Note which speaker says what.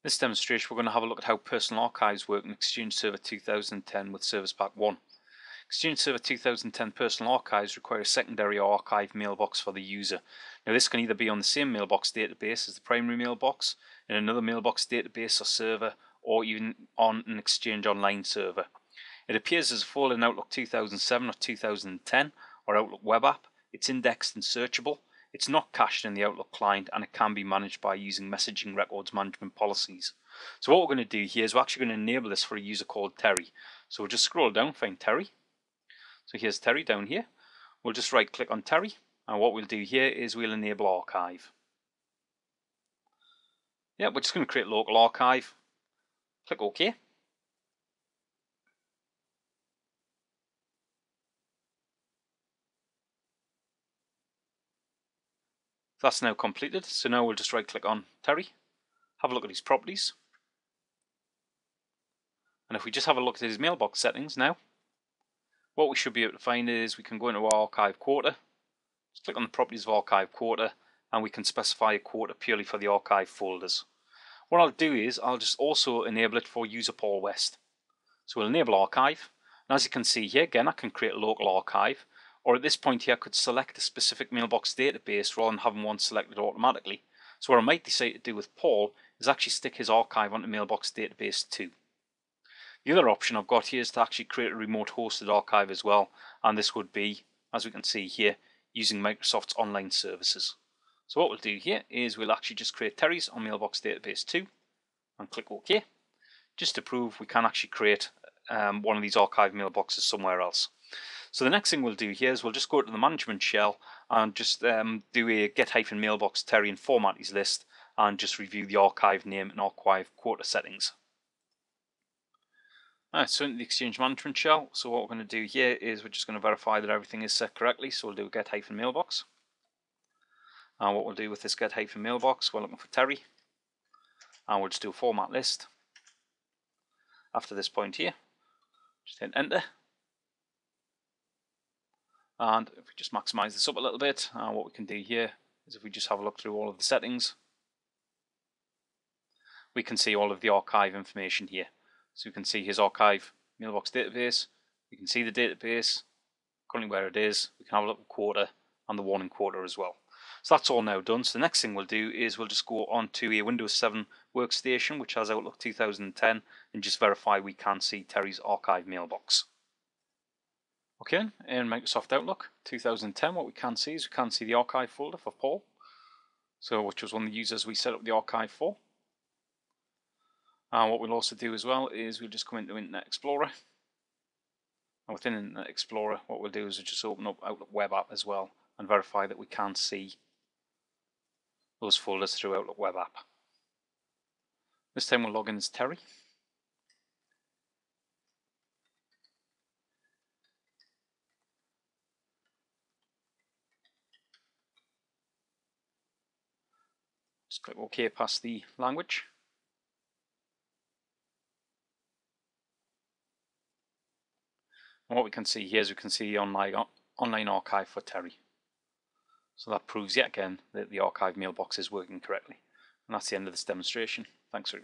Speaker 1: This demonstration we're going to have a look at how personal archives work in Exchange Server 2010 with Service Pack 1. Exchange Server 2010 personal archives require a secondary archive mailbox for the user. Now this can either be on the same mailbox database as the primary mailbox, in another mailbox database or server, or even on an Exchange Online server. It appears as a folder in Outlook 2007 or 2010 or Outlook web app. It's indexed and searchable. It's not cached in the Outlook client, and it can be managed by using messaging records management policies. So what we're going to do here is we're actually going to enable this for a user called Terry. So we'll just scroll down, find Terry. So here's Terry down here. We'll just right click on Terry, and what we'll do here is we'll enable archive. Yeah, we're just going to create local archive. Click OK. That's now completed. So now we'll just right click on Terry, have a look at his properties. And if we just have a look at his mailbox settings now, what we should be able to find is we can go into our archive quarter, just click on the properties of archive quarter, and we can specify a quarter purely for the archive folders. What I'll do is I'll just also enable it for user Paul West. So we'll enable archive, and as you can see here, again I can create a local archive, or at this point here I could select a specific mailbox database rather than having one selected automatically. So what I might decide to do with Paul is actually stick his archive onto mailbox database 2. The other option I've got here is to actually create a remote hosted archive as well, and this would be, as we can see here, using Microsoft's online services. So what we'll do here is we'll actually just create Terry's on mailbox database 2 and click OK, just to prove we can actually create one of these archive mailboxes somewhere else. So the next thing we'll do here is we'll just go to the management shell and just do a get-mailbox Terry and format his list, and just review the archive name and archive quarter settings. Alright, so into the Exchange management shell, so what we're going to do here is we're just going to verify that everything is set correctly, so we'll do get-mailbox. And what we'll do with this get-mailbox, we're looking for Terry, and we'll just do a format list. After this point here, just hit enter. And if we just maximize this up a little bit, what we can do here is if we just have a look through all of the settings, we can see all of the archive information here. So we can see his archive mailbox database, we can see the database, currently where it is, we can have a look at quarter and the warning quarter as well. So that's all now done. So the next thing we'll do is we'll just go on to a Windows 7 workstation which has Outlook 2010 and just verify we can see Terry's archive mailbox. Okay, in Microsoft Outlook 2010 what we can see is we can see the archive folder for Paul, so which was one of the users we set up the archive for. And what we'll also do as well is we'll just come into Internet Explorer, and within Internet Explorer what we'll do is we'll just open up Outlook web app as well and verify that we can see those folders through Outlook web app. This time we'll log in as Terry. Just click OK past the language. And what we can see here is we can see the online archive for Terry. So that proves yet again that the archive mailbox is working correctly. And that's the end of this demonstration. Thanks very much.